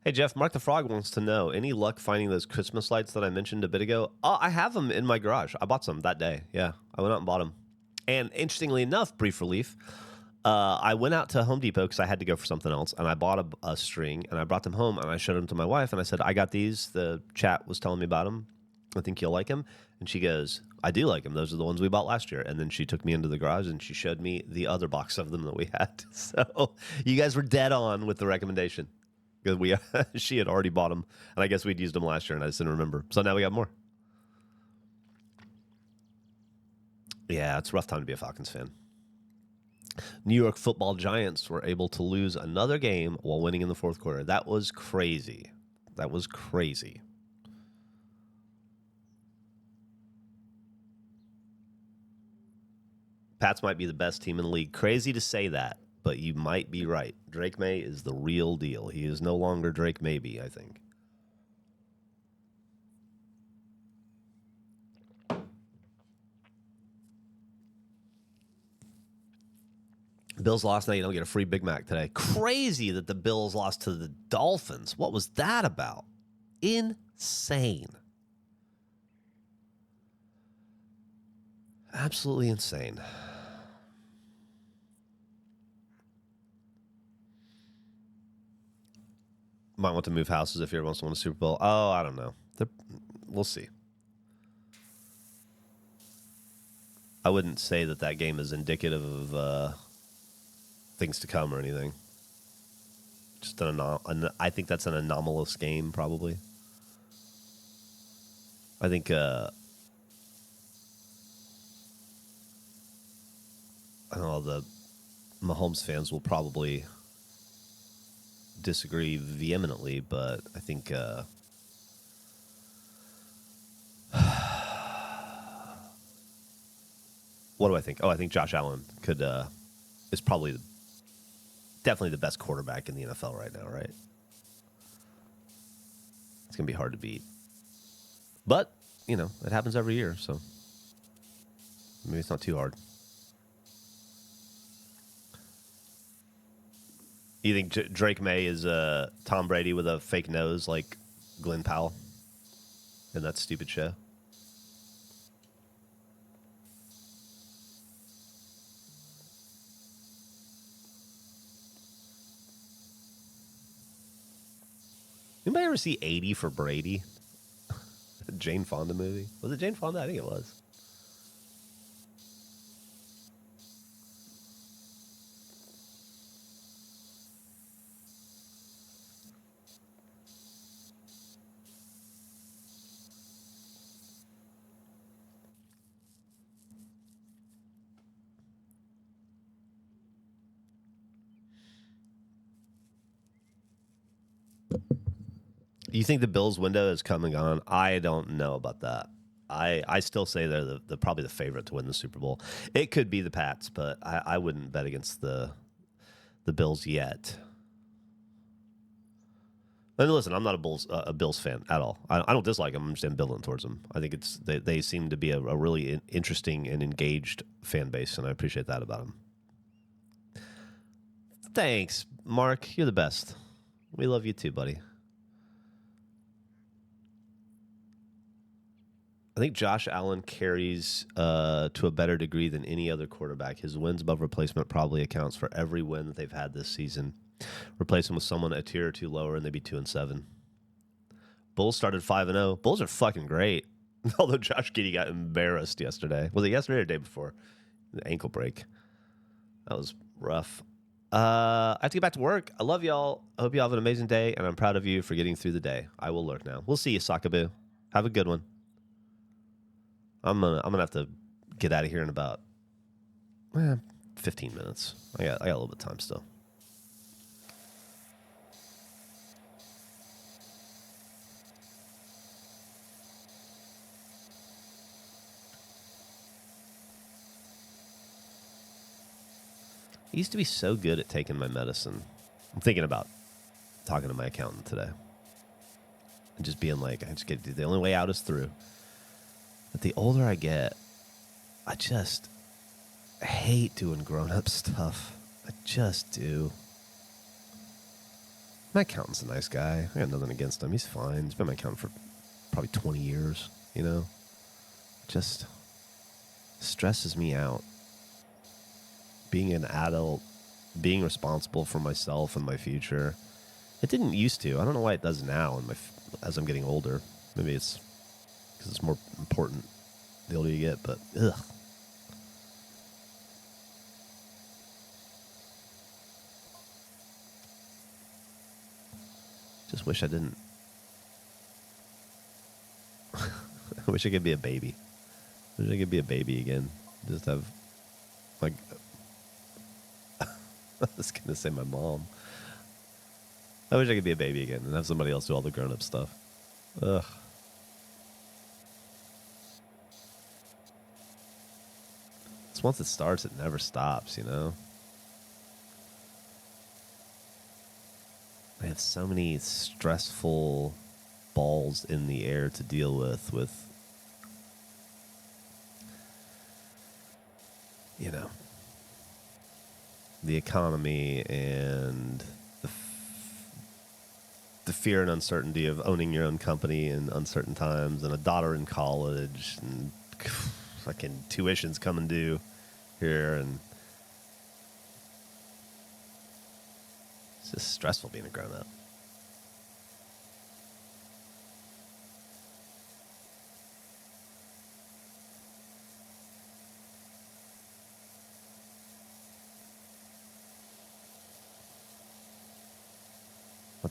Hey, Jeff, Mark the Frog wants to know, any luck finding those Christmas lights that I mentioned a bit ago? Oh, I have them in my garage. I bought some that day. Yeah, I went out and bought them. And interestingly enough, brief relief, I went out to Home Depot because I had to go for something else, and I bought a string, and I brought them home, and I showed them to my wife, and I said, I got these. The chat was telling me about them. I think you'll like them. And she goes, I do like them. Those are the ones we bought last year. And then she took me into the garage, and she showed me the other box of them that we had. So you guys were dead on with the recommendation. Because she had already bought them, and I guess we'd used them last year, and I just didn't remember. So now we got more. Yeah, it's a rough time to be a Falcons fan. New York Football Giants were able to lose another game while winning in the fourth quarter. That was crazy. That was crazy. Pats might be the best team in the league. Crazy to say that, but you might be right. Drake May is the real deal. He is no longer Drake Maybe, I think. Bills lost, now you don't get a free Big Mac today. Crazy that the Bills lost to the Dolphins. What was that about? Insane. Absolutely insane. Might want to move houses if you ever wants to win a Super Bowl. Oh, I don't know. We'll see. I wouldn't say that game is indicative of things to come or anything. Just I think that's an anomalous game, probably. I think I don't know, the Mahomes fans will probably disagree vehemently, but I think what do I think? Oh, I think Josh Allen is probably definitely the best quarterback in the NFL right now, right? It's going to be hard to beat. But, it happens every year, so maybe it's not too hard. You think Drake May is Tom Brady with a fake nose like Glenn Powell in that stupid show? Anybody ever see 80 for Brady? Jane Fonda movie? Was it Jane Fonda? I think it was. You think the Bills' window is come and gone? I don't know about that. I still say they're probably the favorite to win the Super Bowl. It could be the Pats, but I wouldn't bet against the Bills yet. And listen, I'm not a Bills fan at all. I don't dislike them. I'm just ambivalent towards them. I think they seem to be a really interesting and engaged fan base, and I appreciate that about them. Thanks, Mark. You're the best. We love you too, buddy. I think Josh Allen carries to a better degree than any other quarterback. His wins above replacement probably accounts for every win that they've had this season. Replace him with someone a tier or two lower, and they'd be 2-7. Bulls started 5-0. Bulls are fucking great. Although Josh Giddey got embarrassed yesterday. Was it yesterday or the day before? The ankle break. That was rough. I have to get back to work. I love y'all. I hope you all have an amazing day, and I'm proud of you for getting through the day. I will lurk now. We'll see you, Sakaboo. Have a good one. I'm gonna have to get out of here in about 15 minutes. I got a little bit of time still. I used to be so good at taking my medicine. I'm thinking about talking to my accountant today and just being like, the only way out is through. But the older I get, I just hate doing grown-up stuff. I just do. My accountant's a nice guy. I got nothing against him. He's fine. He's been my accountant for probably 20 years, Just stresses me out. Being an adult, being responsible for myself and my future. It didn't used to. I don't know why it does now as I'm getting older. Maybe it's because it's more important the older you get, but ugh. Just wish I didn't. I wish I could be a baby. I wish I could be a baby again. Just have, like, I was going to say my mom. I wish I could be a baby again and have somebody else do all the grown-up stuff. Ugh. Once it starts, it never stops, I have so many stressful balls in the air to deal with the economy and the fear and uncertainty of owning your own company in uncertain times, and a daughter in college, and fucking tuition's coming due here, and it's just stressful being a grown-up.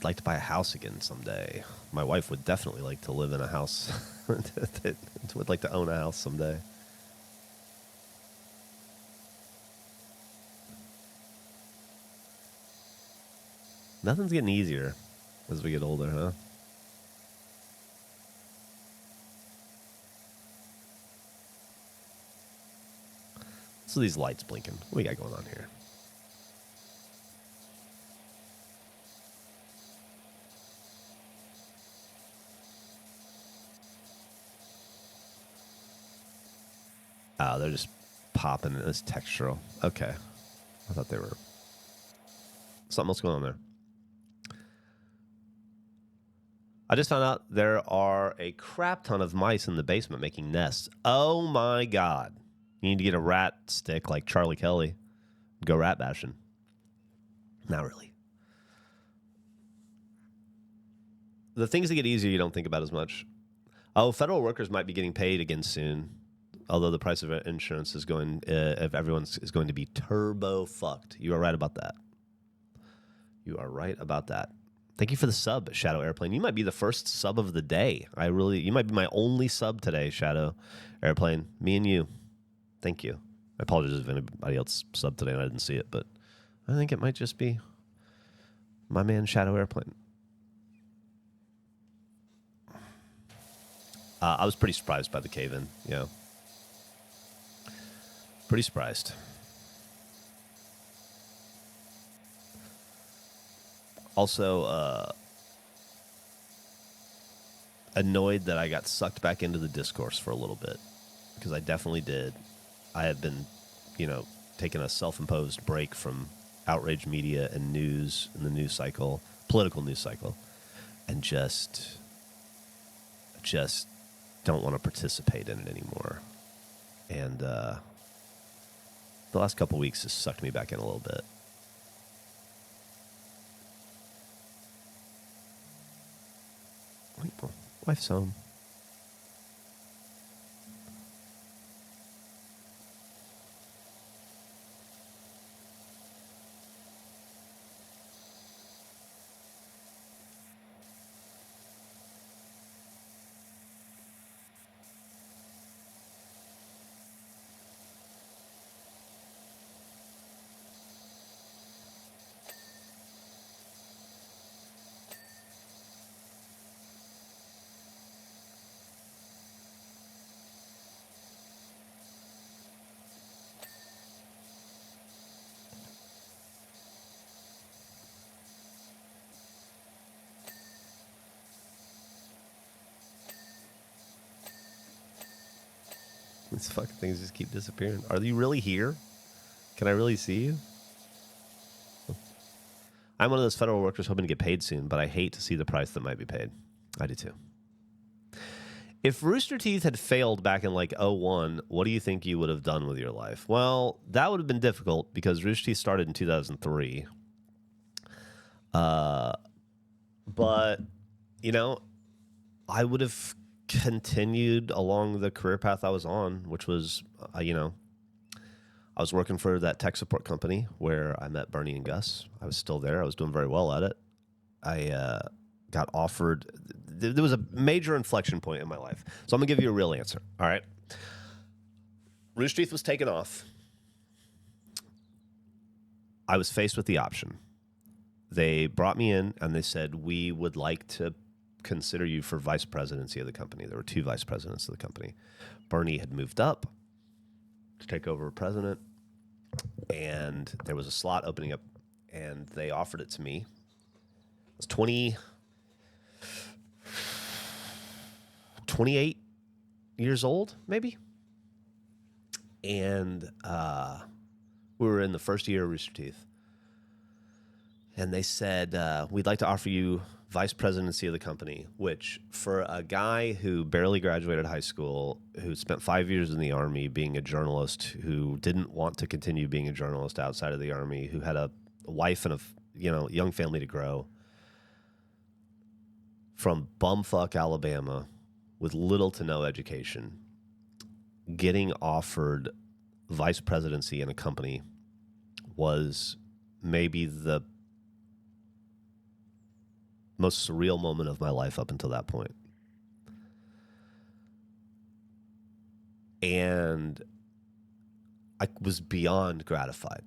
I'd like to buy a house again someday. My wife would definitely like to live in a house. Would like to own a house someday. Nothing's getting easier as we get older, huh? So these lights blinking. What do we got going on here? Oh, they're just popping. It's textural. Okay. I thought they were... Something else going on there. I just found out there are a crap ton of mice in the basement making nests. Oh, my God. You need to get a rat stick like Charlie Kelly. Go rat bashing. Not really. The things that get easier you don't think about as much. Oh, federal workers might be getting paid again soon. Although the price of insurance is going, if everyone's is going to be turbo fucked. You are right about that. You are right about that. Thank you for the sub, Shadow Airplane. You might be the first sub of the day. You might be my only sub today, Shadow Airplane. Me and you. Thank you. I apologize if anybody else subbed today and I didn't see it, but I think it might just be my man, Shadow Airplane. I was pretty surprised by the cave-in, yeah. Pretty surprised. Also, annoyed that I got sucked back into the discourse for a little bit, because I definitely did. I have been, taking a self-imposed break from outrage media and news and the news cycle, political news cycle, and just don't want to participate in it anymore. And the last couple weeks has sucked me back in a little bit. Wife's home. These fucking things just keep disappearing. Are you really here? Can I really see you? I'm one of those federal workers hoping to get paid soon, but I hate to see the price that might be paid. I do too. If Rooster Teeth had failed back in like '01, what do you think you would have done with your life? Well, that would have been difficult because Rooster Teeth started in 2003. But, I would have continued along the career path I was on, which was, I was working for that tech support company where I met Bernie and Gus. I was still there. I was doing very well at it. I got offered. There was a major inflection point in my life. So I'm going to give you a real answer. All right. Rooster Teeth was taken off. I was faced with the option. They brought me in and they said, we would like to consider you for vice presidency of the company. There were 2 vice presidents of the company. Bernie had moved up to take over president, and there was a slot opening up, and they offered it to me. I was 28 years old, maybe. And we were in the first year of Rooster Teeth. And they said, we'd like to offer you vice presidency of the company, which for a guy who barely graduated high school, who spent 5 years in the Army being a journalist, who didn't want to continue being a journalist outside of the Army, who had a wife and a young family to grow, from bumfuck Alabama with little to no education, getting offered vice presidency in a company was maybe the Most surreal moment of my life up until that point. And I was beyond gratified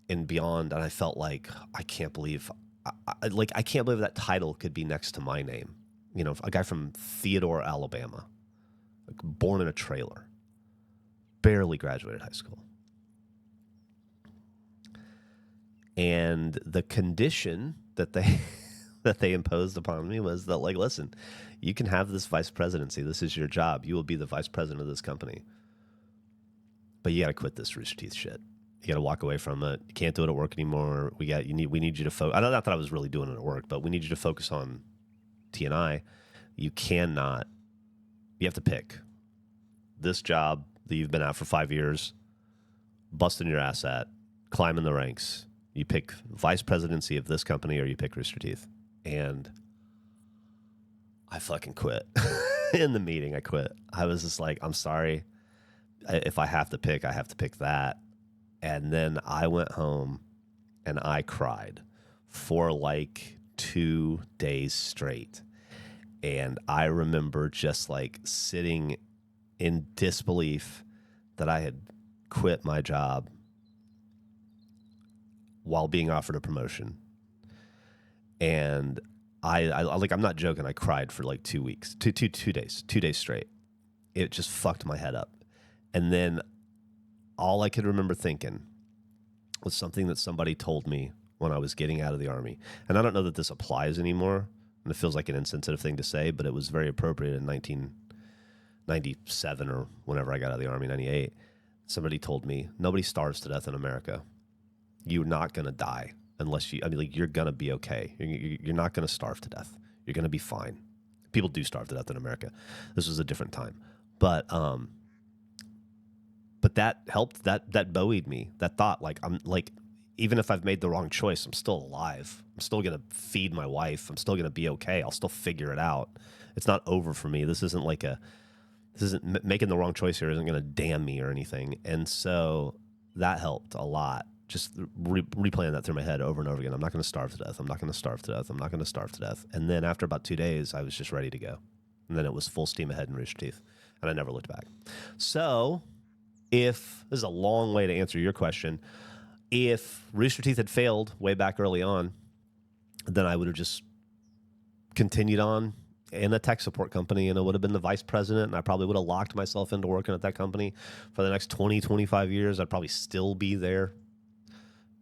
and I felt like, I can't believe, I can't believe that title could be next to my name. You know, a guy from Theodore, Alabama, like born in a trailer, barely graduated high school. And the condition that they imposed upon me was that, like, listen, you can have this vice presidency. This is your job. You will be the vice president of this company. But you got to quit this Rooster Teeth shit. You got to walk away from it. You can't do it at work anymore. We need you to focus. I know not that I was really doing it at work, but we need you to focus on T&I. You cannot. You have to pick this job that you've been at for 5 years, busting your ass at, climbing the ranks. You pick vice presidency of this company, or you pick Rooster Teeth. And I fucking quit. In the meeting, I quit. I was just like, I'm sorry. If I have to pick, I have to pick that. And then I went home and I cried for like 2 days straight. And I remember just like sitting in disbelief that I had quit my job while being offered a promotion. And I like, I'm not joking. I cried for like 2 weeks, two days straight. It just fucked my head up. And then all I could remember thinking was something that somebody told me when I was getting out of the Army. And I don't know that this applies anymore, and it feels like an insensitive thing to say, but it was very appropriate in 1997 or whenever I got out of the Army, 98. Somebody told me, nobody starves to death in America. You're not going to die unless you're going to be okay. You're not going to starve to death. You're going to be fine. People do starve to death in America. This was a different time. But that helped, that buoyed me. That thought, like, I'm like, even if I've made the wrong choice, I'm still alive. I'm still going to feed my wife. I'm still going to be okay. I'll still figure it out. It's not over for me. This isn't making the wrong choice here isn't going to damn me or anything. And so that helped a lot. Just replaying that through my head over and over again. I'm not going to starve to death. I'm not going to starve to death. I'm not going to starve to death. And then after about 2 days, I was just ready to go. And then it was full steam ahead in Rooster Teeth. And I never looked back. So this is a long way to answer your question. If Rooster Teeth had failed way back early on, then I would have just continued on in a tech support company, and I would have been the vice president, and I probably would have locked myself into working at that company for the next 20, 25 years. I'd probably still be there.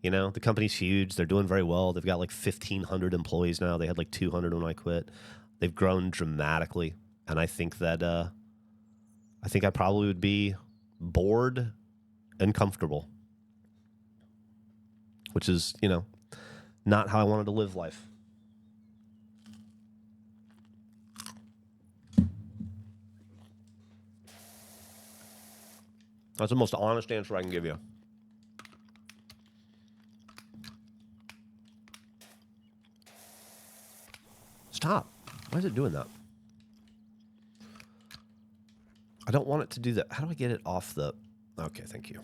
You know, the company's huge. They're doing very well. They've got like 1,500 employees now. They had like 200 when I quit. They've grown dramatically, and I think that I probably would be bored and comfortable, which is, you know, not how I wanted to live life. That's the most honest answer I can give you. Stop. Why is it doing that? I don't want it to do that. How do I get it off the... Okay, thank you.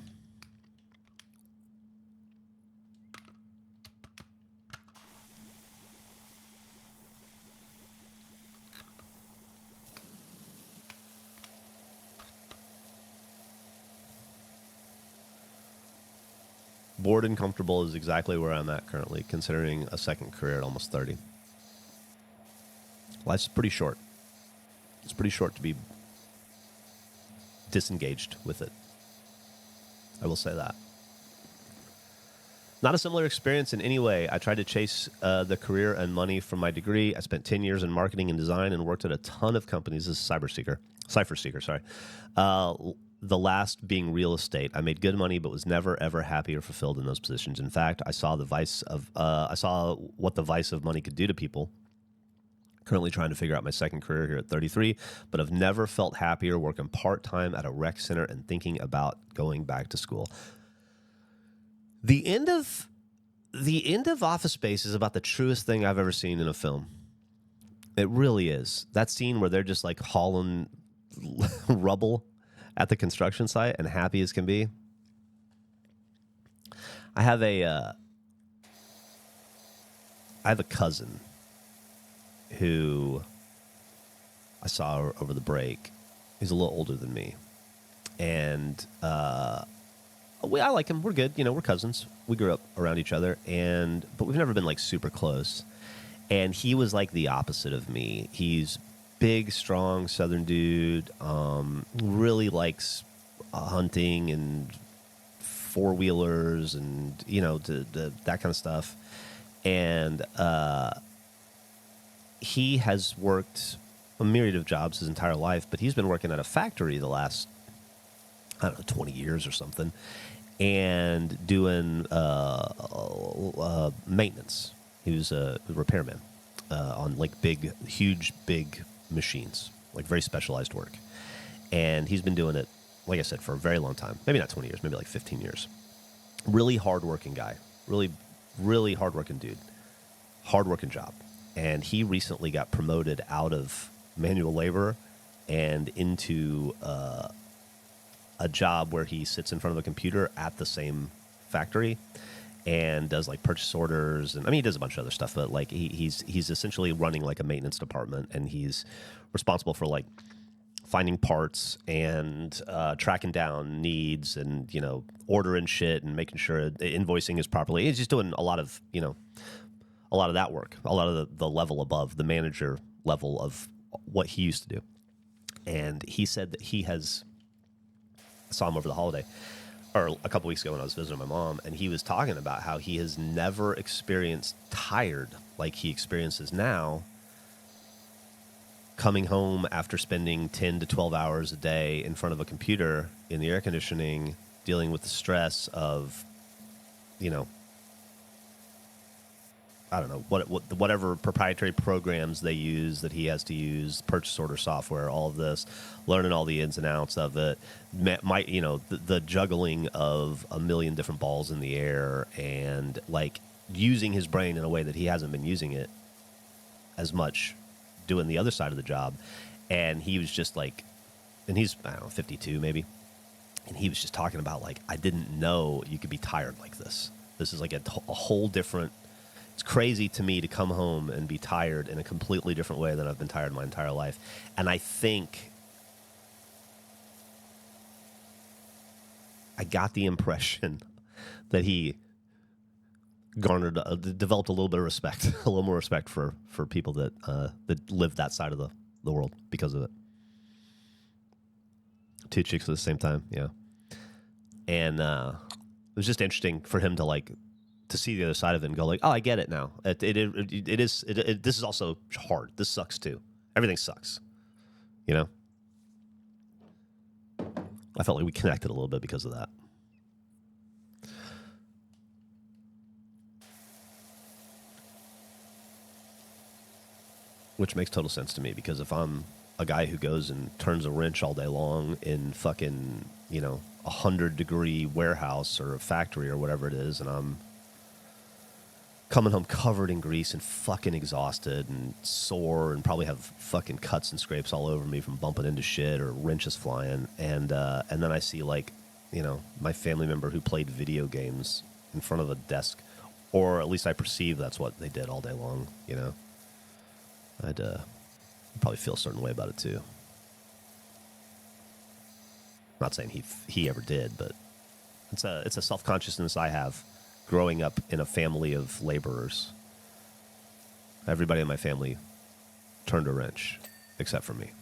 Bored and comfortable is exactly where I'm at currently, considering a second career at almost 30. Life's pretty short. It's pretty short to be disengaged with it. I will say that. Not a similar experience in any way. I tried to chase the career and money from my degree. I spent 10 years in marketing and design and worked at a ton of companies. This is Cipher Seeker, sorry. The last being real estate. I made good money, but was never, ever happy or fulfilled in those positions. In fact, I saw what the vice of money could do to people. Currently trying to figure out my second career here at 33, but I've never felt happier working part-time at a rec center and thinking about going back to school. The end of Office Space is about the truest thing I've ever seen in a film. It really is. That scene where they're just like hauling rubble at the construction site and happy as can be. I have a cousin who I saw over the break. He's a little older than me. And I like him. We're good. You know, we're cousins. We grew up around each other, but we've never been like super close. And he was like the opposite of me. He's big, strong Southern dude. Really likes hunting and four-wheelers and, you know, that kind of stuff. And he has worked a myriad of jobs his entire life, but he's been working at a factory the last, I don't know, 20 years or something, and doing maintenance. He was a repairman on like huge machines, like very specialized work. And he's been doing it, like I said, for a very long time. Maybe not 20 years, maybe like 15 years. Really hardworking guy. Really, really hardworking dude. Hardworking job. And he recently got promoted out of manual labor and into a job where he sits in front of a computer at the same factory and does like purchase orders, and I mean he does a bunch of other stuff, but like he's essentially running like a maintenance department, and he's responsible for like finding parts and tracking down needs, and you know, ordering shit and making sure the invoicing is properly. He's just doing a lot of, you know, a lot of that work, a lot of the level above the manager level of what he used to do. And he said that I saw him over the holiday, or a couple weeks ago when I was visiting my mom, and he was talking about how he has never experienced tired like he experiences now, coming home after spending 10 to 12 hours a day in front of a computer in the air conditioning, dealing with the stress of, you know, I don't know, whatever proprietary programs they use that he has to use, purchase order software, all of this, learning all the ins and outs of it, you know, the juggling of a million different balls in the air, and like using his brain in a way that he hasn't been using it as much doing the other side of the job. And he was just like, and he's, I don't know, 52 maybe, and he was just talking about like, I didn't know you could be tired like this. This is like a whole different. It's crazy to me to come home and be tired in a completely different way than I've been tired my entire life. And I think I got the impression that he developed a little bit of respect, a little more respect for people that live that side of the world because of it. Two chicks at the same time, yeah. And it was just interesting for him to see the other side of it and go like, oh, I get it now. This is also hard. This sucks too. Everything sucks, you know? I felt like we connected a little bit because of that. Which makes total sense to me, because if I'm a guy who goes and turns a wrench all day long in fucking, you know, 100-degree warehouse or a factory or whatever it is, and I'm coming home covered in grease and fucking exhausted and sore and probably have fucking cuts and scrapes all over me from bumping into shit or wrenches flying, and then I see, like, you know, my family member who played video games in front of a desk, or at least I perceive that's what they did all day long, you know, I'd probably feel a certain way about it too. I'm not saying he ever did, but it's a self-consciousness I have growing up in a family of laborers. Everybody in my family turned a wrench, except for me.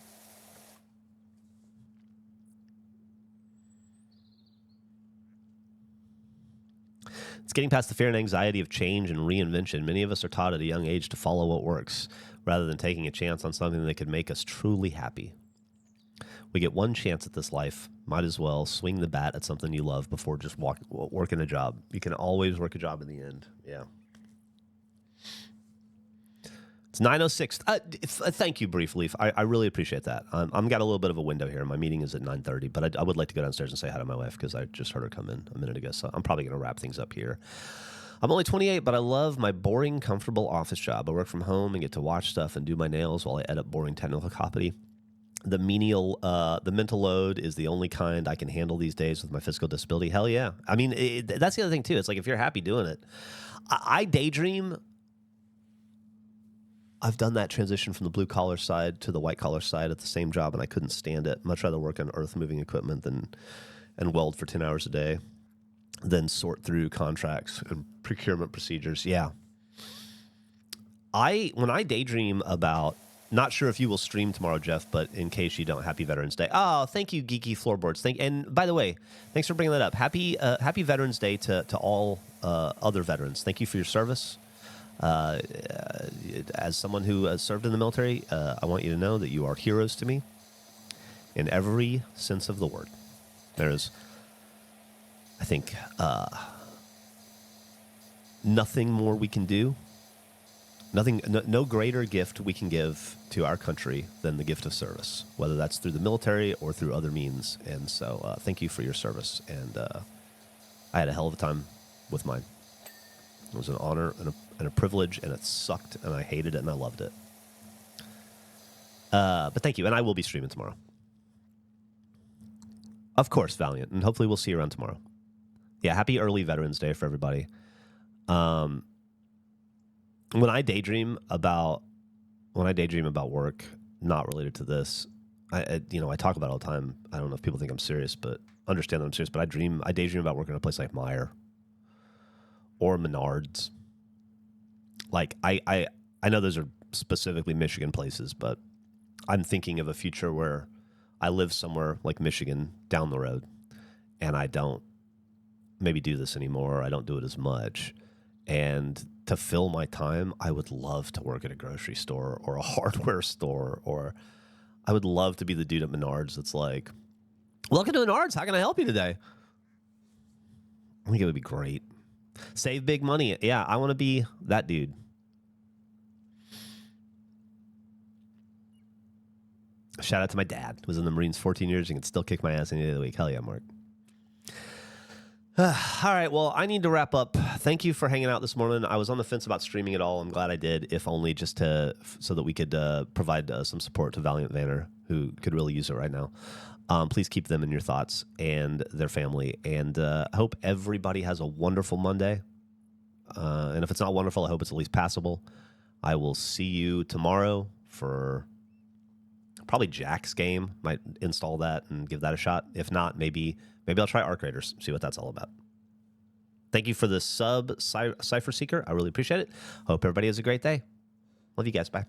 It's getting past the fear and anxiety of change and reinvention. Many of us are taught at a young age to follow what works, rather than taking a chance on something that could make us truly happy. We get one chance at this life. Might as well swing the bat at something you love before just working a job. You can always work a job in the end. Yeah. It's 9:06. Thank you, Brief Leaf. I really appreciate that. I'm got a little bit of a window here. My meeting is at 9:30, but I would like to go downstairs and say hi to my wife because I just heard her come in a minute ago. So I'm probably going to wrap things up here. I'm only 28, but I love my boring, comfortable office job. I work from home and get to watch stuff and do my nails while I edit boring technical copy. The mental load is the only kind I can handle these days with my physical disability. Hell yeah. I mean, that's the other thing too. It's like, if you're happy doing it, I daydream I've done that transition from the blue collar side to the white collar side at the same job, and I couldn't stand it. Much rather work on earth moving equipment and weld for 10 hours a day than sort through contracts and procurement procedures. Yeah. When I daydream about, not sure if you will stream tomorrow, Geoff, but in case you don't, happy Veterans Day. Oh, thank you, Geeky Floorboards. And by the way, thanks for bringing that up. Happy Veterans Day to all other veterans. Thank you for your service. As someone who has served in the military, I want you to know that you are heroes to me in every sense of the word. There's, I think, nothing more we can do. No greater gift we can give to our country than the gift of service, whether that's through the military or through other means. And so thank you for your service. And I had a hell of a time with mine. It was an honor and a privilege, and it sucked, and I hated it, and I loved it. But thank you, and I will be streaming tomorrow. Of course, Valiant, and hopefully we'll see you around tomorrow. Yeah, happy early Veterans Day for everybody. When I daydream about work, not related to this, I talk about it all the time. I don't know if people think I'm serious, but understand that I'm serious. But I daydream about working in a place like Meijer or Menards. Like I know those are specifically Michigan places, but I'm thinking of a future where I live somewhere like Michigan down the road, and I don't maybe do this anymore. Or I don't do it as much. And to fill my time, I would love to work at a grocery store or a hardware store, or I would love to be the dude at Menards that's like, welcome to Menards. How can I help you today? I think it would be great. Save big money. Yeah, I want to be that dude. Shout out to my dad, who was in the Marines 14 years and can still kick my ass any day of the week. Hell yeah, Mark. All right, well, I need to wrap up. Thank you for hanging out this morning. I was on the fence about streaming it all. I'm glad I did, if only just so that we could provide some support to Valiant Vanner, who could really use it right now. Please keep them in your thoughts and their family. And I hope everybody has a wonderful Monday. And if it's not wonderful, I hope it's at least passable. I will see you tomorrow for probably Jack's game. Might install that and give that a shot. If not, maybe I'll try Arc Raiders, see what that's all about. Thank you for the sub, Cypher Seeker. I really appreciate it. Hope everybody has a great day. Love you guys. Bye.